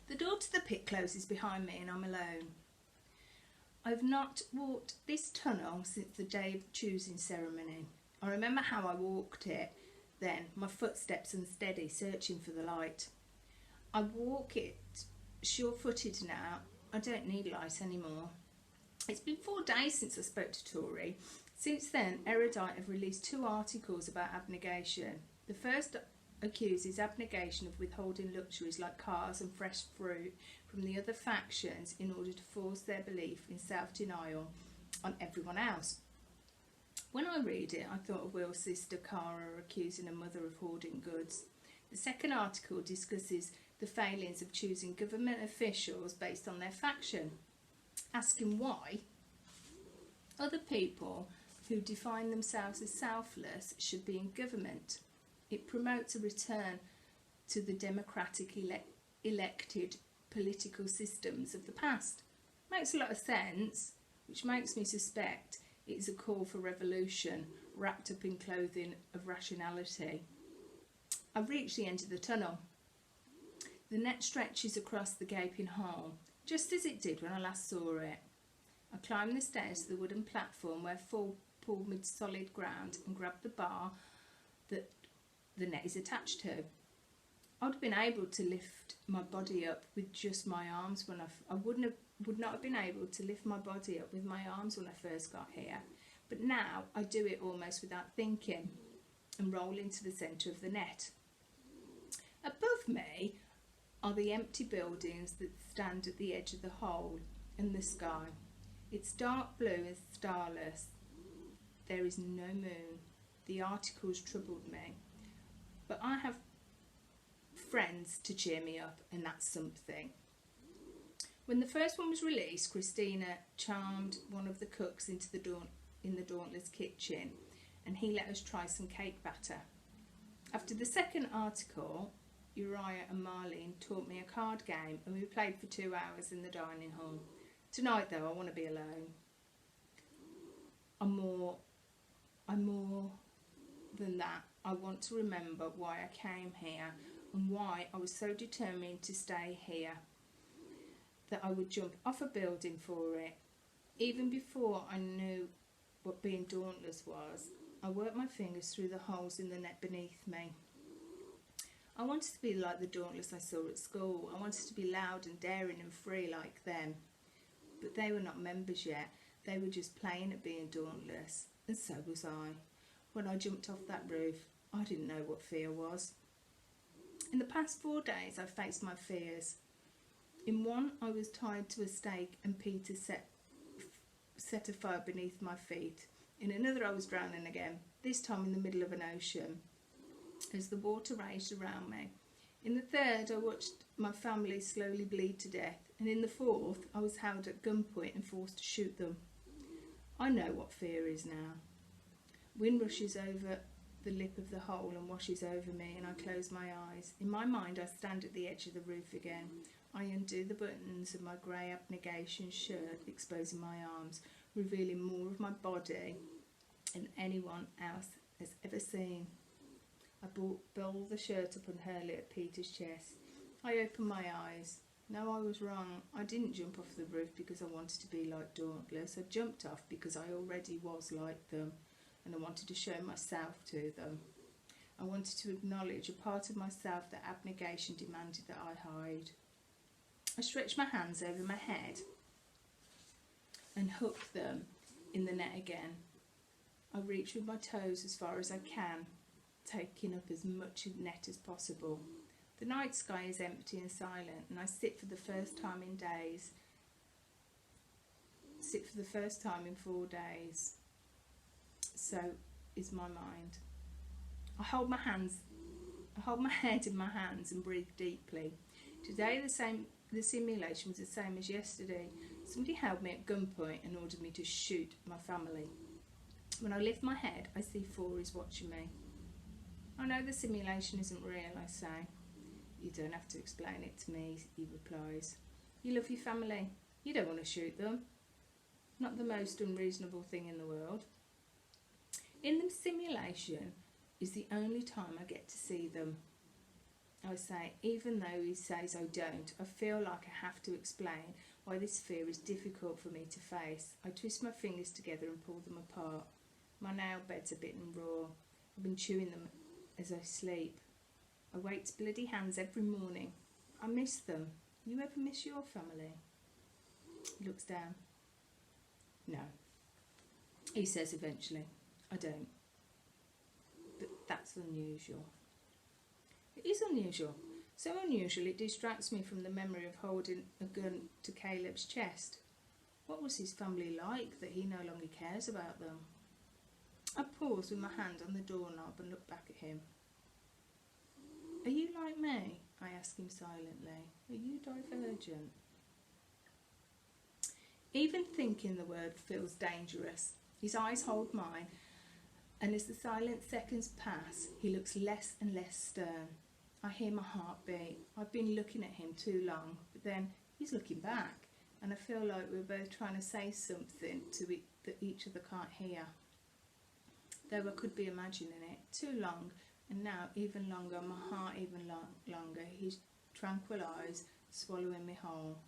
The door to the pit closes behind me and I'm alone. I've not walked this tunnel since the day of the choosing ceremony. I remember how I walked it then, my footsteps unsteady, searching for the light. I walk it sure-footed now. I don't need light anymore. It's been 4 days since I spoke to Tori. Since then, Erudite have released 2 articles about abnegation. The first accuses abnegation of withholding luxuries like cars and fresh fruit from the other factions in order to force their belief in self-denial on everyone else. When I read it, I thought of Will's sister Cara accusing her mother of hoarding goods. The second article discusses the failings of choosing government officials based on their faction, asking why other people who define themselves as selfless should be in government. It promotes a return to the democratic elected political systems of the past. Makes a lot of sense, which makes me suspect it is a call for revolution wrapped up in clothing of rationality. I've reached the end of the tunnel. The net stretches across the gaping hole, just as it did when I last saw it. I climbed the stairs to the wooden platform where Fall pulled me to solid ground and grabbed the bar that the net is attached to. I would have been able to lift my body up with just my arms when I would not have been able to lift my body up with my arms when I first got here, but now I do it almost without thinking and roll into the centre of the net. Above me are the empty buildings that stand at the edge of the hole and the sky. It's dark blue and starless. There is no moon. The articles troubled me, but I have friends to cheer me up, and that's something. When the first one was released, Christina charmed one of the cooks in the Dauntless kitchen, and he let us try some cake batter. After the second article, Uriah and Marlene taught me a card game, and we played for 2 hours in the dining hall. Tonight, though, I want to be alone. I'm more than that. I want to remember why I came here and why I was so determined to stay here that I would jump off a building for it. Even before I knew what being dauntless was, I worked my fingers through the holes in the net beneath me. I wanted to be like the dauntless I saw at school. I wanted to be loud and daring and free like them. But they were not members yet. They were just playing at being dauntless, and so was I. When I jumped off that roof, I didn't know what fear was. In the past 4 days, I faced my fears. In one, I was tied to a stake and Peter set a fire beneath my feet. In another, I was drowning again, this time in the middle of an ocean, as the water raged around me. In the third, I watched my family slowly bleed to death, and in the fourth, I was held at gunpoint and forced to shoot them. I know what fear is now. Wind rushes over the lip of the hole and washes over me, and I close my eyes. In my mind, I stand at the edge of the roof again. I undo the buttons of my grey abnegation shirt, exposing my arms, revealing more of my body than anyone else has ever seen. I pull the shirt up and hurl it at Peter's chest. I open my eyes. No, I was wrong. I didn't jump off the roof because I wanted to be like Dauntless. I jumped off because I already was like them, and I wanted to show myself to them. I wanted to acknowledge a part of myself that abnegation demanded that I hide. I stretched my hands over my head and hooked them in the net again. I reach with my toes as far as I can, taking up as much net as possible. The night sky is empty and silent, and I sit for the first time in 4 days. So is my mind. I hold my head in my hands and breathe deeply. Today the simulation was the same as yesterday. Somebody held me at gunpoint and ordered me to shoot my family. When I lift my head, I see 4 is watching me. I know the simulation isn't real, I say. You don't have to explain it to me, he replies. You love your family. You don't want to shoot them. Not the most unreasonable thing in the world. In the simulation is the only time I get to see them. I say, even though he says I don't, I feel like I have to explain why this fear is difficult for me to face. I twist my fingers together and pull them apart. My nail bed's a bit raw. I've been chewing them as I sleep. I wake to bloody hands every morning. I miss them. You ever miss your family? He looks down. No. He says eventually, I don't. But that's unusual. It is unusual. So unusual it distracts me from the memory of holding a gun to Caleb's chest. What was his family like that he no longer cares about them? I pause with my hand on the doorknob and look back at him. Are you like me? I ask him silently. Are you divergent? Even thinking the word feels dangerous. His eyes hold mine, and as the silent seconds pass, he looks less and less stern. I hear my heart beat. I've been looking at him too long, but then he's looking back, and I feel like we're both trying to say something that each other can't hear. Though I could be imagining it too long, and now even longer, my heart even longer, his tranquil eyes swallowing me whole.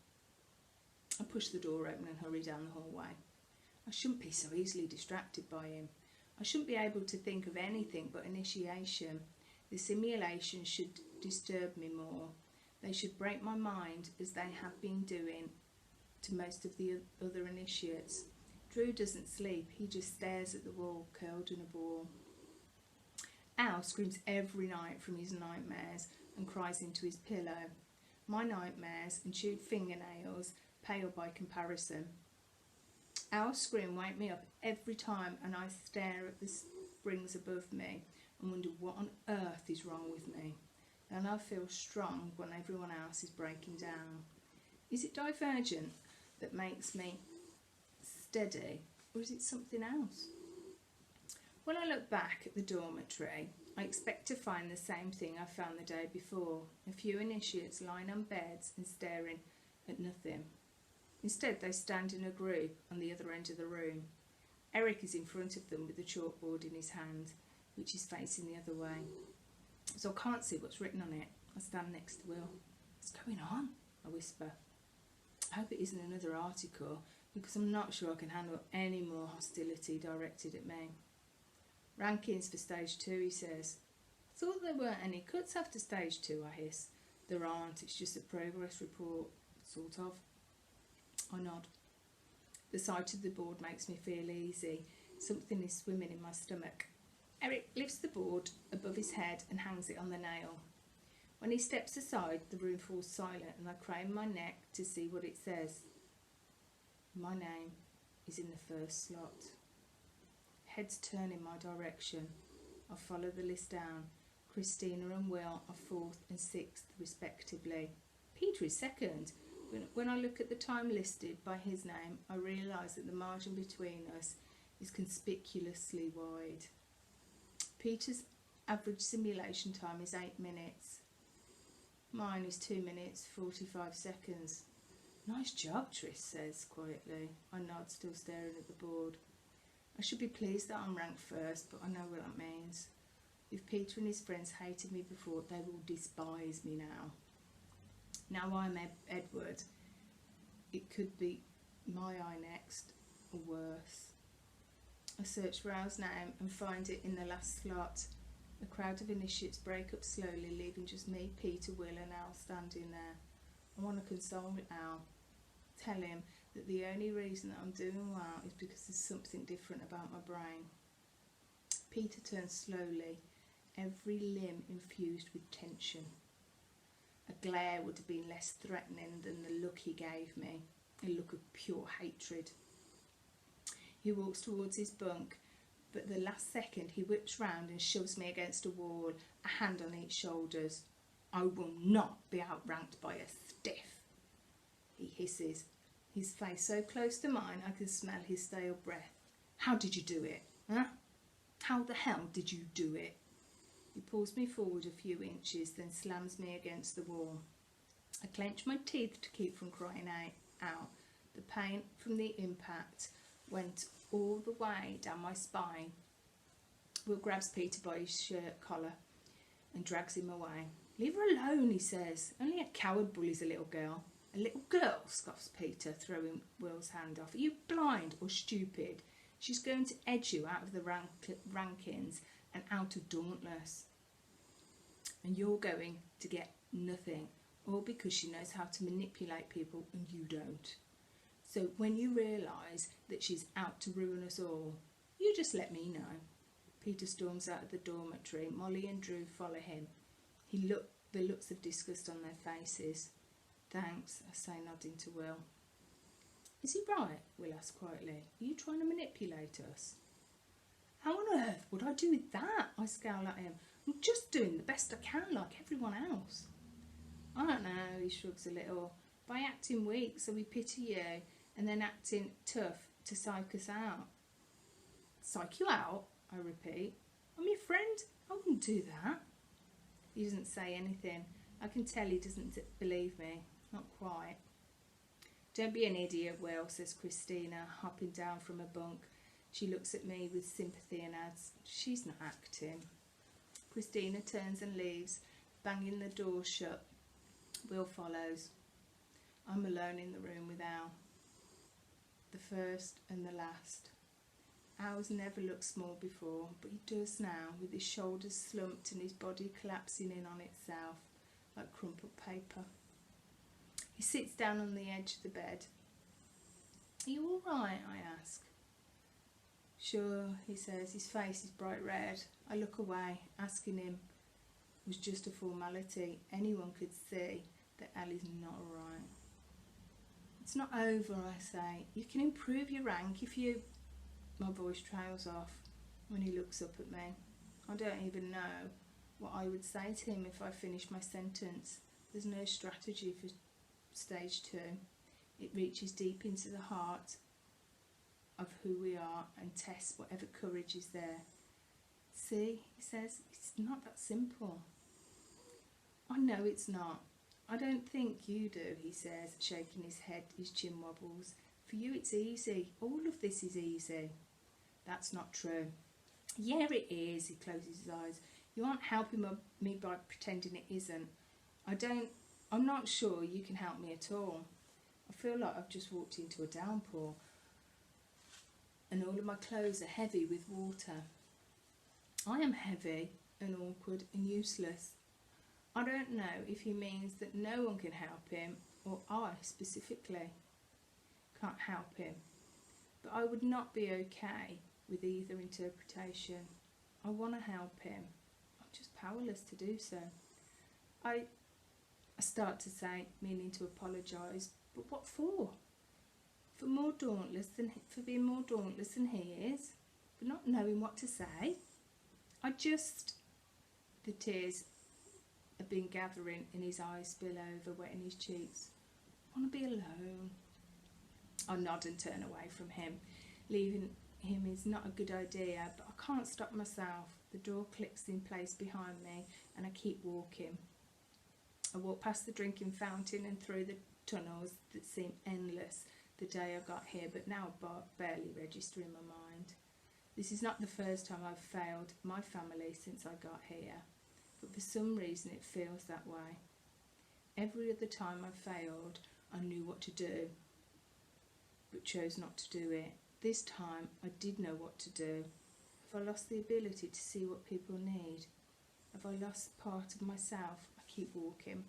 I push the door open and hurry down the hallway. I shouldn't be so easily distracted by him. I shouldn't be able to think of anything but initiation. The simulations should disturb me more. They should break my mind, as they have been doing to most of the other initiates. Drew doesn't sleep, he just stares at the wall, curled in a ball. Al screams every night from his nightmares and cries into his pillow. My nightmares and chewed fingernails pale by comparison. Al's scream wake me up every time, and I stare at the springs above me and wonder what on earth is wrong with me. Then I feel strong when everyone else is breaking down. Is it divergent that makes me steady, or is it something else? When I look back at the dormitory, I expect to find the same thing I found the day before, a few initiates lying on beds and staring at nothing. Instead, they stand in a group on the other end of the room. Eric is in front of them with the chalkboard in his hand, which is facing the other way. So I can't see what's written on it. I stand next to Will. What's going on? I whisper. I hope it isn't another article, because I'm not sure I can handle any more hostility directed at me. Rankings for stage 2, he says. Thought there weren't any cuts after stage 2, I hiss. There aren't, it's just a progress report, sort of. I nod. The sight of the board makes me feel easy. Something is swimming in my stomach. Eric lifts the board above his head and hangs it on the nail. When he steps aside, the room falls silent, and I crane my neck to see what it says. My name is in the first slot. Heads turn in my direction. I follow the list down. Christina and Will are 4th and 6th respectively. Peter is 2nd. When I look at the time listed by his name, I realise that the margin between us is conspicuously wide. Peter's average simulation time is 8 minutes. Mine is 2 minutes, 45 seconds. Nice job, Tris says quietly. I nod, still staring at the board. I should be pleased that I'm ranked first, but I know what that means. If Peter and his friends hated me before, they will despise me now. Now I'm Edward. It could be my eye next, or worse. I search for Al's name and find it in the last slot. A crowd of initiates break up slowly, leaving just me, Peter, Will and Al standing there. I want to console Al. Tell him that the only reason that I'm doing well is because there's something different about my brain. Peter turns slowly, every limb infused with tension. A glare would have been less threatening than the look he gave me, a look of pure hatred. He walks towards his bunk, but at the last second he whips round and shoves me against a wall, a hand on each shoulders. I will not be outranked by a stiff, he hisses, his face so close to mine I can smell his stale breath. How did you do it? Huh? How the hell did you do it? He pulls me forward a few inches, then slams me against the wall. I clench my teeth to keep from crying out. The pain from the impact went all the way down my spine. Will grabs Peter by his shirt collar and drags him away. Leave her alone, he says. Only a coward bullies a little girl. A little girl, scoffs Peter, throwing Will's hand off. Are you blind or stupid? She's going to edge you out of the rankings and out of Dauntless. And you're going to get nothing, all because she knows how to manipulate people and you don't. So when you realise that she's out to ruin us all, you just let me know. Peter storms out of the dormitory. Molly and Drew follow him. The looks of disgust on their faces. Thanks, I say, nodding to Will. Is he right? Will asks quietly. Are you trying to manipulate us? How on earth would I do that? I scowl at him. I'm just doing the best I can like everyone else. I don't know, he shrugs a little. By acting weak so we pity you and then acting tough to psych us out. Psych you out? I repeat. I'm your friend. I wouldn't do that. He doesn't say anything. I can tell he doesn't believe me. Not quite. Don't be an idiot, Will, says Christina, hopping down from a bunk. She looks at me with sympathy and adds, she's not acting. Christina turns and leaves, banging the door shut. Will follows. I'm alone in the room with Al. The first and the last. Al's never looked small before, but he does now, with his shoulders slumped and his body collapsing in on itself, like crumpled paper. He sits down on the edge of the bed. Are you all right? I ask. Sure, he says. His face is bright red. I look away. Asking him was just a formality. Anyone could see that Al is not all right. It's not over, I say. You can improve your rank if you... My voice trails off when he looks up at me. I don't even know what I would say to him if I finished my sentence. There's no strategy for stage 2. It reaches deep into the heart of who we are and tests whatever courage is there. See, he says, it's not that simple. I know it's not. I don't think you do, he says, shaking his head, his chin wobbles. For you it's easy. All of this is easy. That's not true. Yeah, it is, he closes his eyes. You aren't helping me by pretending it isn't. I'm not sure you can help me at all. I feel like I've just walked into a downpour and all of my clothes are heavy with water. I am heavy and awkward and useless. I don't know if he means that no one can help him or I specifically can't help him. But I would not be okay with either interpretation. I want to help him. I'm just powerless to do so. I start to say, meaning to apologise, but what for? For being more dauntless than he is, for not knowing what to say. The tears have been gathering and his eyes spill over, wetting his cheeks. I want to be alone. I nod and turn away from him. Leaving him is not a good idea, but I can't stop myself. The door clicks in place behind me and I keep walking. I walk past the drinking fountain and through the tunnels that seem endless the day I got here, but now barely register in my mind. This is not the first time I've failed my family since I got here, but for some reason it feels that way. Every other time I failed, I knew what to do, but chose not to do it. This time I did know what to do. Have I lost the ability to see what people need? Have I lost part of myself? I keep walking.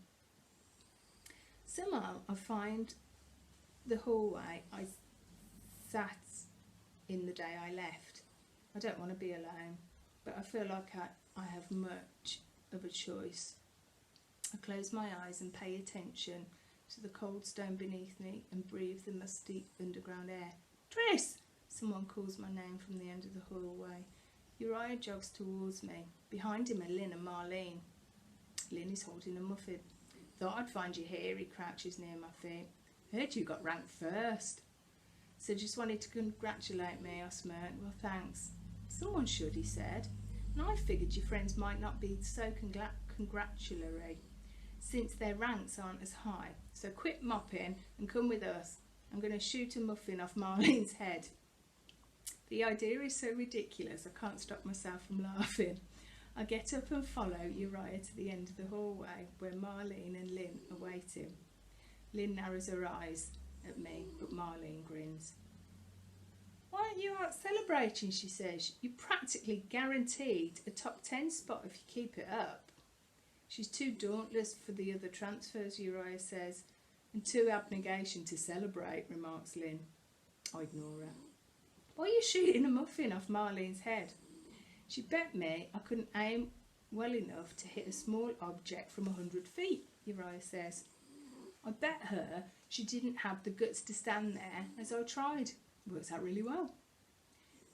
Somehow I find the hallway I sat in the day I left. I don't want to be alone, but I feel like I have much of a choice. I close my eyes and pay attention to the cold stone beneath me and breathe the musty underground air. Tris! Someone calls my name from the end of the hallway. Uriah jogs towards me. Behind him are Lynn and Marlene. Lynn is holding a muffin. Thought I'd find you here, he crouches near my feet. Heard you got ranked first. So just wanted to congratulate me, I smirked. Well, thanks. Someone should, he said. And I figured your friends might not be so congratulatory, since their ranks aren't as high. So quit mopping and come with us. I'm going to shoot a muffin off Marlene's head. The idea is so ridiculous, I can't stop myself from laughing. I get up and follow Uriah to the end of the hallway where Marlene and Lynn are waiting. Lynn narrows her eyes at me, but Marlene grins. Why aren't you out celebrating, she says. You're practically guaranteed a top 10 spot if you keep it up. She's too dauntless for the other transfers, Uriah says, and too abnegation to celebrate, remarks Lynn. I ignore her. Why are you shooting a muffin off Marlene's head? She bet me I couldn't aim well enough to hit a small object from 100 feet, Uriah says. I bet her she didn't have the guts to stand there as I tried. Works out really well.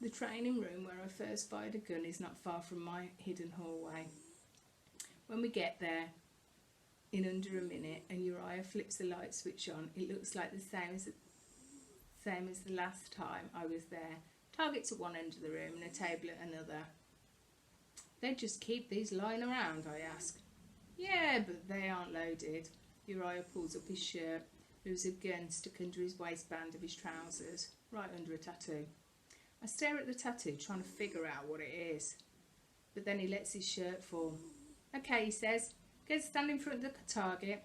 The training room where I first fired a gun is not far from my hidden hallway. When we get there, in under a minute, and Uriah flips the light switch on, it looks like the same as the last time I was there. Targets at one end of the room and a table at another. They just keep these lying around, I ask. Yeah, but they aren't loaded. Uriah pulls up his shirt. There is a gun stuck under his waistband of his trousers, right under a tattoo. I stare at the tattoo, trying to figure out what it is. But then he lets his shirt fall. Okay, he says, go stand in front of the target.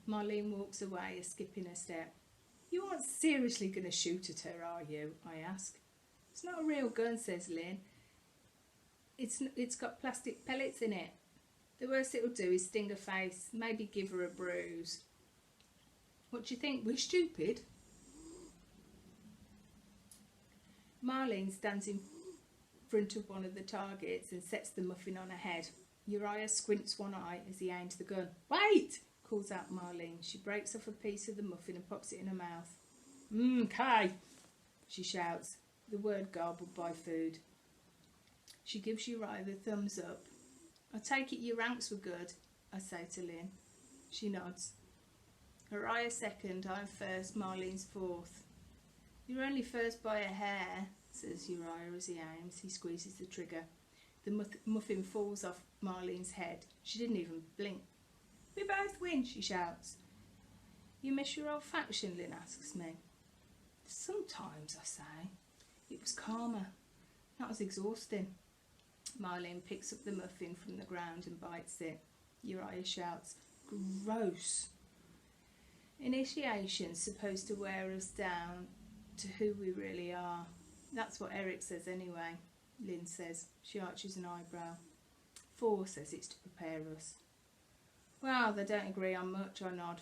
Marlene walks away, skipping a step. You aren't seriously going to shoot at her, are you? I ask. It's not a real gun, says Lynn. It's got plastic pellets in it. The worst it'll do is sting her face, maybe give her a bruise. What do you think? We're stupid? Marlene stands in front of one of the targets and sets the muffin on her head. Uriah squints one eye as he aims the gun. Wait! Calls out Marlene. She breaks off a piece of the muffin and pops it in her mouth. Okay, she shouts, the word garbled by food. She gives Uriah the thumbs up. I take it your ranks were good, I say to Lynn. She nods. Uriah second, I'm first, Marlene's fourth. You're only first by a hair, says Uriah as he aims. He squeezes the trigger. The muffin falls off Marlene's head. She didn't even blink. We both win, she shouts. You miss your old faction, Lynn asks me. Sometimes, I say. It was calmer, not as exhausting. Marlene picks up the muffin from the ground and bites it. Uriah shouts, gross. Initiation's supposed to wear us down to who we really are. That's what Eric says anyway, Lynn says. She arches an eyebrow. 4 says it's to prepare us. Well, they don't agree on much, I nod.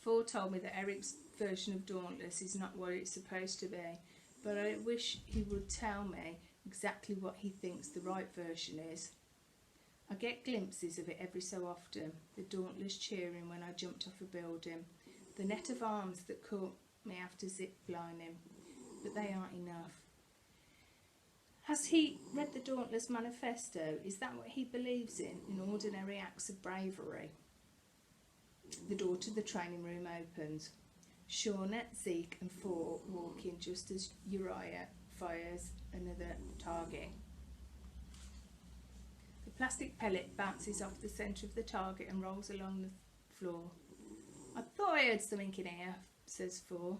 4 told me that Eric's version of Dauntless is not what it's supposed to be, but I wish he would tell me exactly what he thinks the right version is. I get glimpses of it every so often, the Dauntless cheering when I jumped off a building, the net of arms that caught me after zip-lining, but they aren't enough. Has he read the Dauntless Manifesto? Is that what he believes in ordinary acts of bravery? The door to the training room opens. Shauna, Zeke and 4 walk in just as Uriah fires another target. The plastic pellet bounces off the centre of the target and rolls along the floor. I thought I heard something in here, says 4.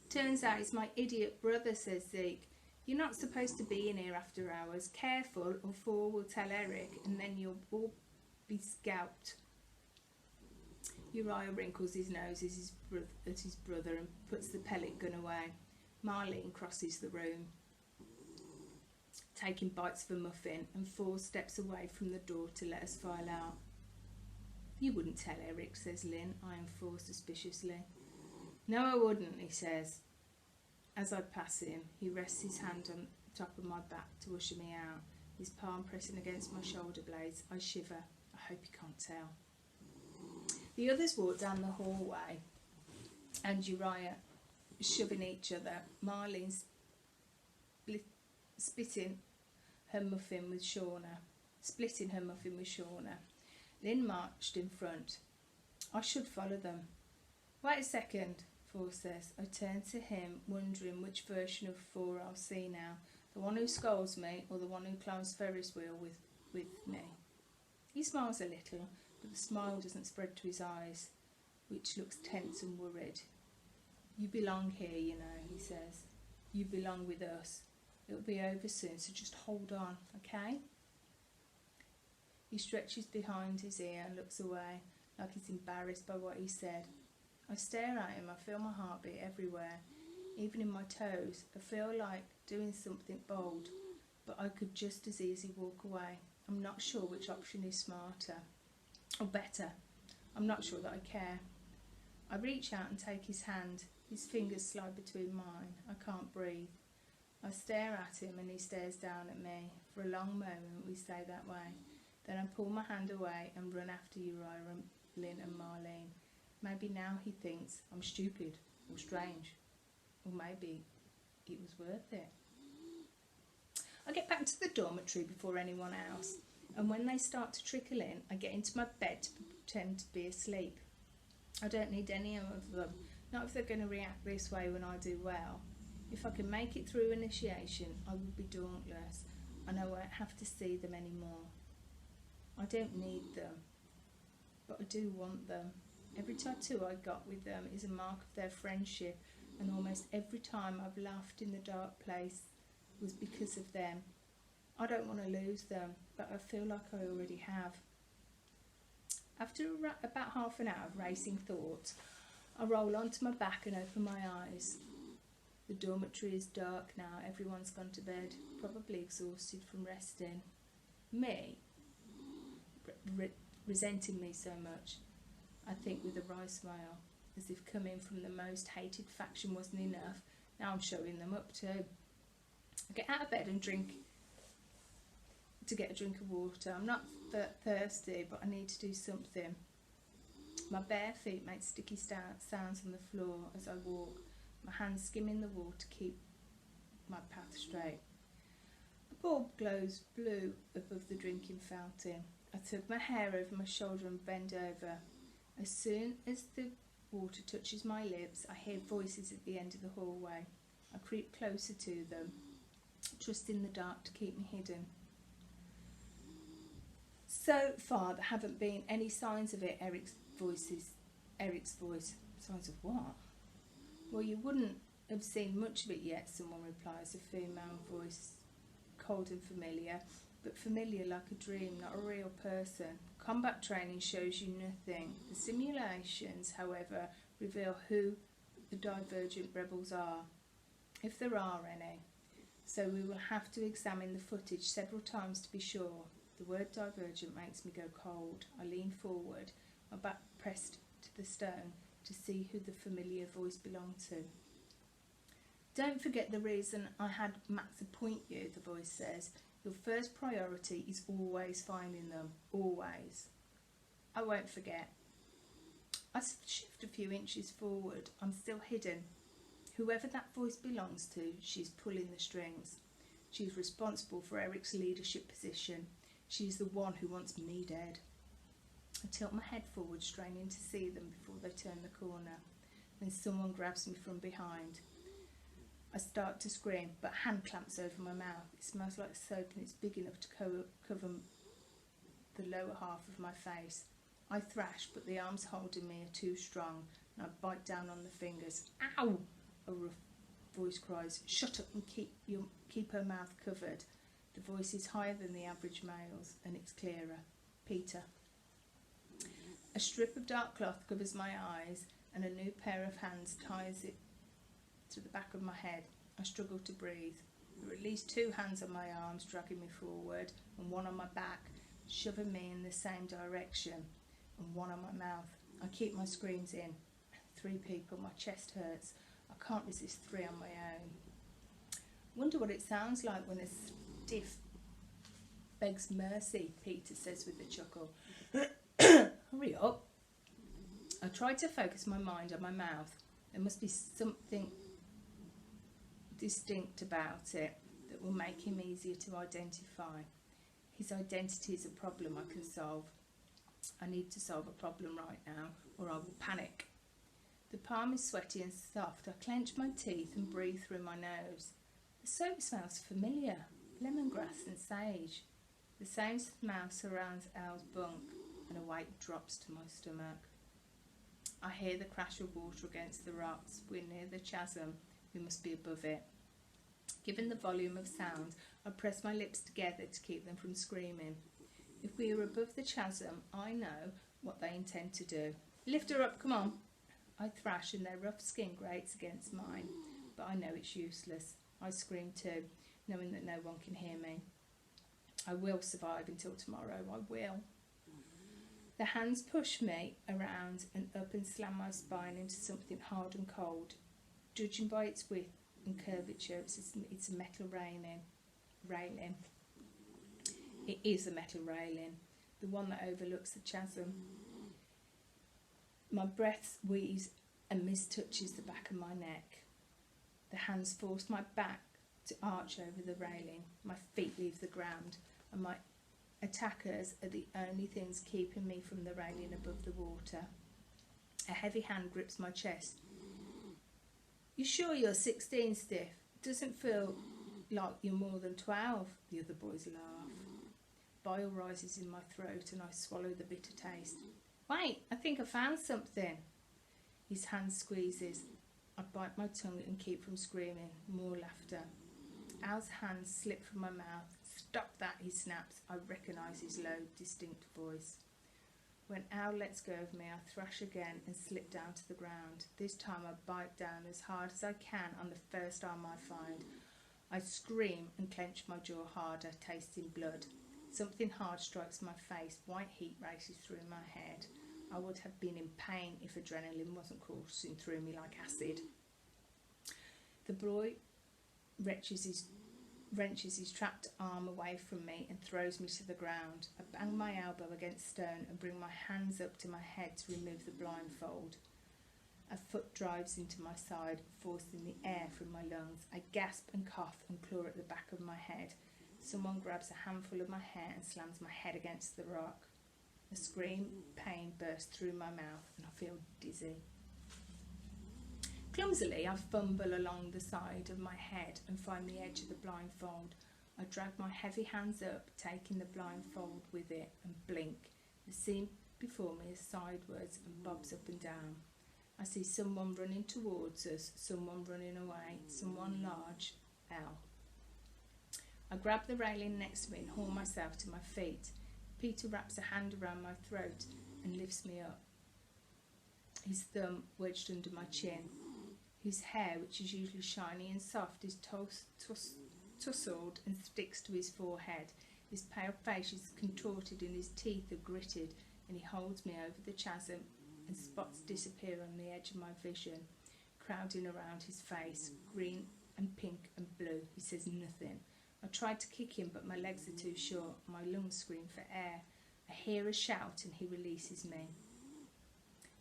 Turns out it's my idiot brother, says Zeke. You're not supposed to be in here after hours. Careful or 4 will tell Eric and then you'll all be scalped. Uriah wrinkles his nose at his brother and puts the pellet gun away. Marlene crosses the room, taking bites of a muffin, and 4 steps away from the door to let us file out. You wouldn't tell Eric, says Lynn, eyeing 4 suspiciously. No, I wouldn't, he says. As I pass him, he rests his hand on top of my back to usher me out, his palm pressing against my shoulder blades. I shiver. I hope he can't tell. The others walk down the hallway, and Uriah shoving each other. Marlene's splitting her muffin with Shauna. Lynn marched in front. I should follow them. Wait a second, 4 says. I turn to him, wondering which version of 4 I'll see now. The one who scolds me or the one who climbs Ferris wheel with me. He smiles a little, but the smile doesn't spread to his eyes, which looks tense and worried. You belong here, you know, he says. You belong with us. It'll be over soon, so just hold on, okay? He stretches behind his ear and looks away, like he's embarrassed by what he said. I stare at him. I feel my heartbeat everywhere, even in my toes. I feel like doing something bold, but I could just as easily walk away. I'm not sure which option is smarter or better. I'm not sure that I care. I reach out and take his hand. His fingers slide between mine. I can't breathe. I stare at him and he stares down at me. For a long moment we stay that way. Then I pull my hand away and run after Uriah, Lynn and Marlene. Maybe now he thinks I'm stupid or strange, or maybe it was worth it. I get back to the dormitory before anyone else, and when they start to trickle in, I get into my bed to pretend to be asleep. I don't need any of them, not if they're going to react this way when I do well. If I can make it through initiation, I will be dauntless, and I won't have to see them anymore. I don't need them, but I do want them. Every tattoo I got with them is a mark of their friendship, and almost every time I've laughed in the dark place was because of them. I don't want to lose them, but I feel like I already have. After about half an hour of racing thoughts, I roll onto my back and open my eyes. The dormitory is dark now. Everyone's gone to bed, probably exhausted from resting. Me, resenting me so much, I think with a wry smile, as if coming from the most hated faction wasn't enough, now I'm showing them up too. I get out of bed and get a drink of water. I'm not thirsty, but I need to do something. My bare feet make sticky sounds on the floor as I walk, my hands skimming the wall to keep my path straight. A bulb glows blue above the drinking fountain. I tug my hair over my shoulder and bend over. As soon as the water touches my lips, I hear voices at the end of the hallway. I creep closer to them, trusting the dark to keep me hidden. So far, there haven't been any signs of it. Eric's voice. Signs of what? Well, you wouldn't have seen much of it yet, someone replies, a female voice, cold and familiar, but familiar like a dream, not a real person. Combat training shows you nothing. The simulations, however, reveal who the Divergent rebels are, if there are any. So we will have to examine the footage several times to be sure. The word Divergent makes me go cold. I lean forward, my back pressed to the stone, to see who the familiar voice belonged to. Don't forget the reason I had Max appoint you, the voice says. Your first priority is always finding them. Always. I won't forget. I shift a few inches forward. I'm still hidden. Whoever that voice belongs to, she's pulling the strings. She's responsible for Eric's leadership position. She's the one who wants me dead. I tilt my head forward, straining to see them before they turn the corner. Then someone grabs me from behind. I start to scream, but a hand clamps over my mouth. It smells like soap and it's big enough to cover the lower half of my face. I thrash, but the arms holding me are too strong, and I bite down on the fingers. Ow! A rough voice cries, shut up and keep her mouth covered. The voice is higher than the average male's, and it's clearer. Peter. A strip of dark cloth covers my eyes, and a new pair of hands ties it to the back of my head. I struggle to breathe. There are at least 2 hands on my arms dragging me forward, and one on my back, shoving me in the same direction, and one on my mouth. I keep my screams in. 3 people, my chest hurts. I can't resist 3 on my own. Wonder what it sounds like when a stiff begs mercy, Peter says with a chuckle. Hurry up. I try to focus my mind on my mouth. There must be something distinct about it that will make him easier to identify. His identity is a problem I can solve. I need to solve a problem right now, or I will panic. The palm is sweaty and soft. I clench my teeth and breathe through my nose. The soap smells familiar. Lemongrass and sage. The same smell surrounds Al's bunk, and a weight drops to my stomach. I hear the crash of water against the rocks. We're near the chasm. We must be above it. Given the volume of sound, I press my lips together to keep them from screaming. If we are above the chasm, I know what they intend to do. Lift her up, come on. I thrash and their rough skin grates against mine, but I know it's useless. I scream too, knowing that no one can hear me. I will survive until tomorrow, I will. The hands push me around and up and slam my spine into something hard and cold. Judging by its width and curvature, it's a metal railing. It is a metal railing, the one that overlooks the chasm. My breath wheezes and mistouches the back of my neck. The hands force my back to arch over the railing. My feet leave the ground, and my attackers are the only things keeping me from the railing above the water. A heavy hand grips my chest. You sure you're 16, Stiff? Doesn't feel like you're more than 12. The other boys laugh. Bile rises in my throat and I swallow the bitter taste. Wait, I think I found something. His hand squeezes. I bite my tongue and keep from screaming. More laughter. Al's hands slip from my mouth. Stop that, he snaps. I recognise his low, distinct voice. When Al lets go of me, I thrash again and slip down to the ground. This time I bite down as hard as I can on the first arm I find. I scream and clench my jaw harder, tasting blood. Something hard strikes my face. White heat races through my head. I would have been in pain if adrenaline wasn't coursing through me like acid. The boy wrenches his trapped arm away from me and throws me to the ground. I bang my elbow against stone and bring my hands up to my head to remove the blindfold. A foot drives into my side, forcing the air from my lungs. I gasp and cough and claw at the back of my head. Someone grabs a handful of my hair and slams my head against the rock. A scream of pain bursts through my mouth and I feel dizzy. Clumsily, I fumble along the side of my head and find the edge of the blindfold. I drag my heavy hands up, taking the blindfold with it, and blink. The scene before me is sideways and bobs up and down. I see someone running towards us, someone running away, someone large, L. I grab the railing next to me and haul myself to my feet. Peter wraps a hand around my throat and lifts me up, his thumb wedged under my chin. His hair, which is usually shiny and soft, is tousled and sticks to his forehead. His pale face is contorted and his teeth are gritted, and he holds me over the chasm, and spots disappear on the edge of my vision, crowding around his face, green and pink and blue. He says nothing. I try to kick him, but my legs are too short. My lungs scream for air. I hear a shout and he releases me.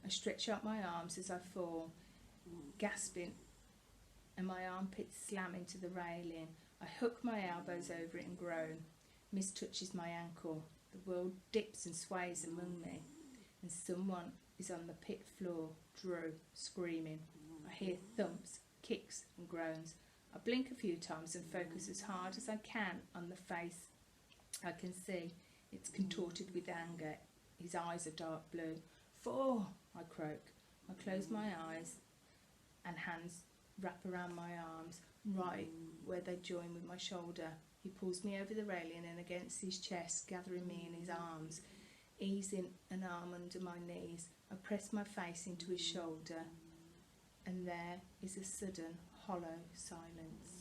I stretch out my arms as I fall, gasping, and my armpits slam into the railing. I hook my elbows over it and groan. Miss touches my ankle. The world dips and sways among me, and someone is on the pit floor, Drew, screaming. I hear thumps, kicks and groans. I blink a few times and focus as hard as I can on the face. I can see it's contorted with anger. His eyes are dark blue. 4, I croak. I close my eyes and hands wrap around my arms, right where they join with my shoulder. He pulls me over the railing and against his chest, gathering me in his arms, easing an arm under my knees. I press my face into his shoulder, and there is a sudden, hollow silence.